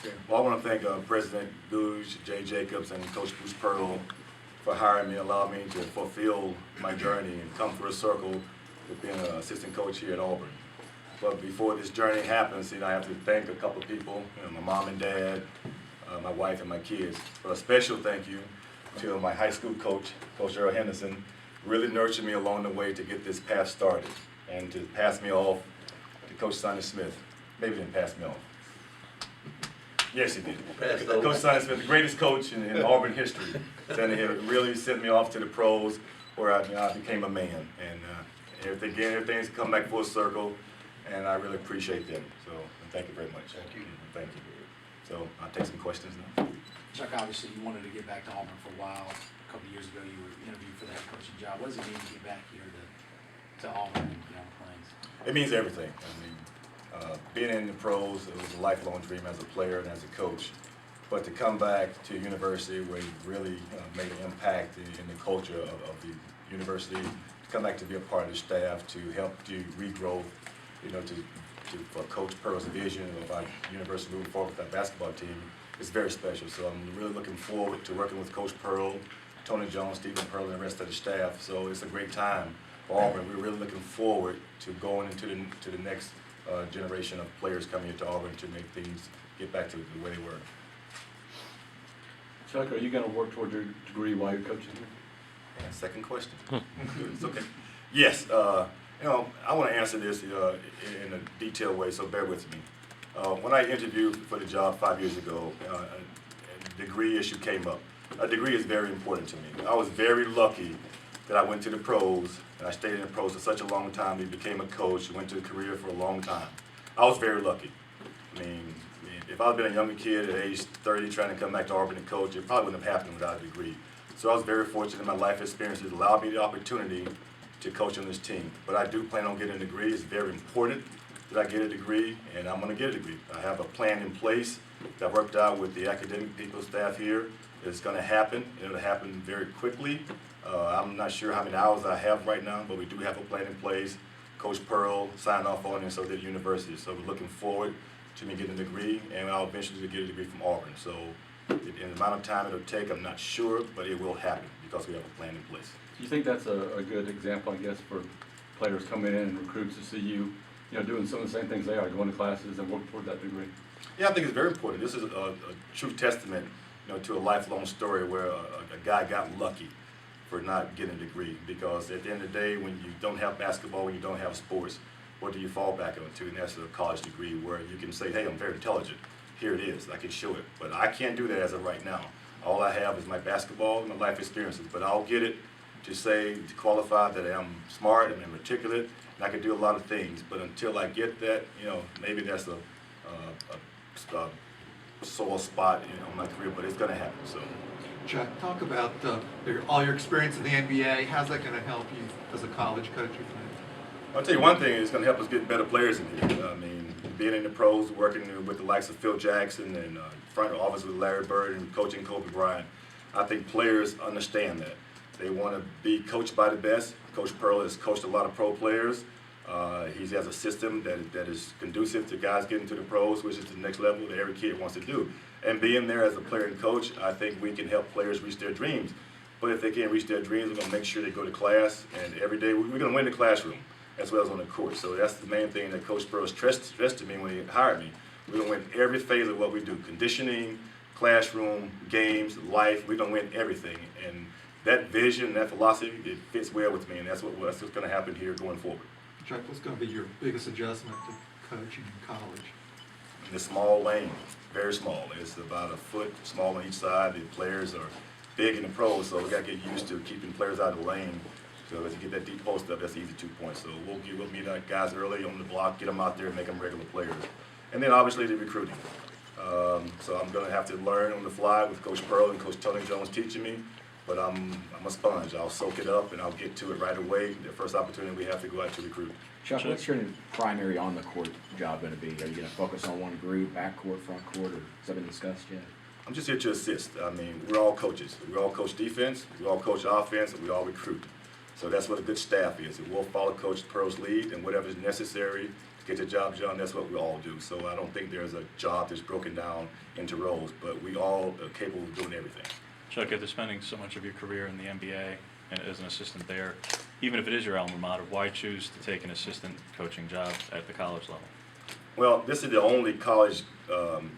Okay. Well, I want to thank President Gouge, Jay Jacobs, and Coach Bruce Pearl for hiring me, allowing me to fulfill my journey and come full circle with being an assistant coach here at Auburn. But before this journey happens, I have to thank a couple of people, my mom and dad, my wife and my kids. But a special thank you to my high school coach, Coach Earl Henderson, really nurtured me along the way to get this path started and to pass me off to Coach Sonny Smith. Maybe he didn't pass me off. Yes, he did. Coach Sonny Smith, the greatest coach in Auburn history. And he really sent me off to the pros where I became a man. And everything's come back full circle, and I really appreciate them. So thank you very much. Thank you. Thank you. So I'll take some questions now. Chuck, obviously you wanted to get back to Auburn for a while. A couple of years ago you were interviewed for the head coaching job. What does it mean to get back here to Auburn and get on the plains? It means everything. Being in the pros, it was a lifelong dream as a player and as a coach. But to come back to a university where you really made an impact in the culture of the university, to come back to be a part of the staff, to help do regrowth, for Coach Pearl's vision of our university moving forward with our basketball team, is very special. So I'm really looking forward to working with Coach Pearl, Tony Jones, Stephen Pearl, and the rest of the staff. So it's a great time for Auburn. We're really looking forward to going into the next generation of players coming into Auburn to make things get back to the way they were. Chuck, are you going to work toward your degree while you're coaching here? Yeah, second question. It's okay. Yes. I want to answer this in a detailed way, so bear with me. When I interviewed for the job 5 years ago, a degree issue came up. A degree is very important to me. I was very lucky that I went to the pros, and I stayed in the pros for such a long time. I became a coach, went to a career for a long time. I was very lucky. If I had been a younger kid at age 30 trying to come back to Auburn and coach, it probably wouldn't have happened without a degree. So I was very fortunate in my life experiences allowed me the opportunity to coach on this team. But I do plan on getting a degree. It's very important that I get a degree, and I'm going to get a degree. I have a plan in place that I worked out with the academic people, staff here. It's going to happen. It'll happen very quickly. I'm not sure how many hours I have right now, but we do have a plan in place. Coach Pearl signed off on it, and so did the university. So we're looking forward to me getting a degree, and I'll eventually get a degree from Auburn. So in the amount of time it'll take, I'm not sure, but it will happen because we have a plan in place. Do you think that's a good example, I guess, for players coming in and recruits to see you, doing some of the same things they are, going to classes and working toward that degree? Yeah, I think it's very important. This is a true testament, to a lifelong story where a guy got lucky for not getting a degree, because at the end of the day, when you don't have basketball, when you don't have sports, what do you fall back onto? And that's a college degree where you can say, hey, I'm very intelligent. Here it is. I can show it. But I can't do that as of right now. All I have is my basketball and my life experiences. But I'll get it to qualify that I'm smart and I'm articulate, and I can do a lot of things. But until I get that, maybe that's a sore spot in my career, but it's going to happen. So, Chuck, talk about all your experience in the NBA. How's that going to help you as a college coach, you think? I'll tell you one thing, it's going to help us get better players in here. Being in the pros, working with the likes of Phil Jackson and front office with Larry Bird and coaching Kobe Bryant, I think players understand that. They want to be coached by the best. Coach Pearl has coached a lot of pro players. He has a system that is conducive to guys getting to the pros, which is the next level that every kid wants to do. And being there as a player and coach, I think we can help players reach their dreams. But if they can't reach their dreams, we're going to make sure they go to class, and every day we're going to win the classroom as well as on the court. So that's the main thing that Coach Pearl stressed to me when he hired me. We're going to win every phase of what we do: conditioning, classroom, games, life. We're going to win everything. And that vision, that philosophy, it fits well with me, and that's what's going to happen here going forward. Chuck, what's going to be your biggest adjustment to coaching in college? In the small lane, very small. It's about a foot small on each side. The players are big in the pros, so we got to get used to keeping players out of the lane. So as you get that deep post up, that's easy 2 points. So we'll meet our guys early on the block, get them out there, and make them regular players. And then obviously the recruiting. So I'm going to have to learn on the fly with Coach Pearl and Coach Tony Jones teaching me. But I'm a sponge. I'll soak it up and I'll get to it right away. The first opportunity we have to go out to recruit. Chuck, what's your primary on-the-court job going to be? Are you going to focus on one group, backcourt, front court, or has that been discussed yet? I'm just here to assist. We're all coaches. We all coach defense, we all coach offense, and we all recruit. So that's what a good staff is. We'll follow Coach Pearl's lead, and whatever is necessary get the job done, that's what we all do. So I don't think there's a job that's broken down into roles, but we all are capable of doing everything. Chuck, after spending so much of your career in the NBA and as an assistant there, even if it is your alma mater, why choose to take an assistant coaching job at the college level? Well, this is the only college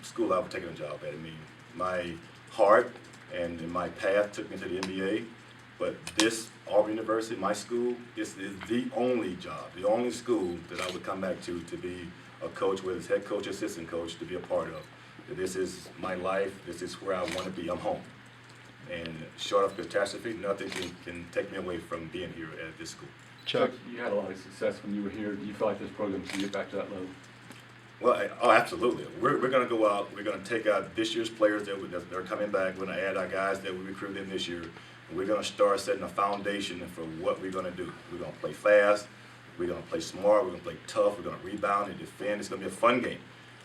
school I've taken a job at. I mean, my heart and my path took me to the NBA, but this Auburn University, my school, is the only job, the only school that I would come back to be a coach, whether it's head coach, assistant coach, to be a part of. This is my life. This is where I want to be. I'm home. And short of catastrophe, nothing can take me away from being here at this school. Chuck, you had a lot of success when you were here. Do you feel like this program can get back to that level? Well, oh, absolutely. We're going to go out. We're going to take out this year's players that are coming back. We're going to add our guys that we recruited in this year. And we're going to start setting a foundation for what we're going to do. We're going to play fast. We're going to play smart. We're going to play tough. We're going to rebound and defend. It's going to be a fun game.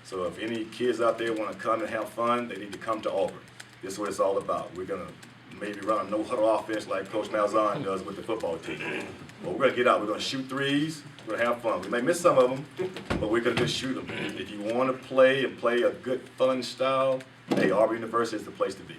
So if any kids out there want to come and have fun, they need to come to Auburn. This is what it's all about. We're going to maybe run a no-huddle offense like Coach Malzahn does with the football team. But we're going to get out. We're going to shoot threes. We're going to have fun. We may miss some of them, but we're going to just shoot them. If you want to play and play a good, fun style, hey, Auburn University is the place to be.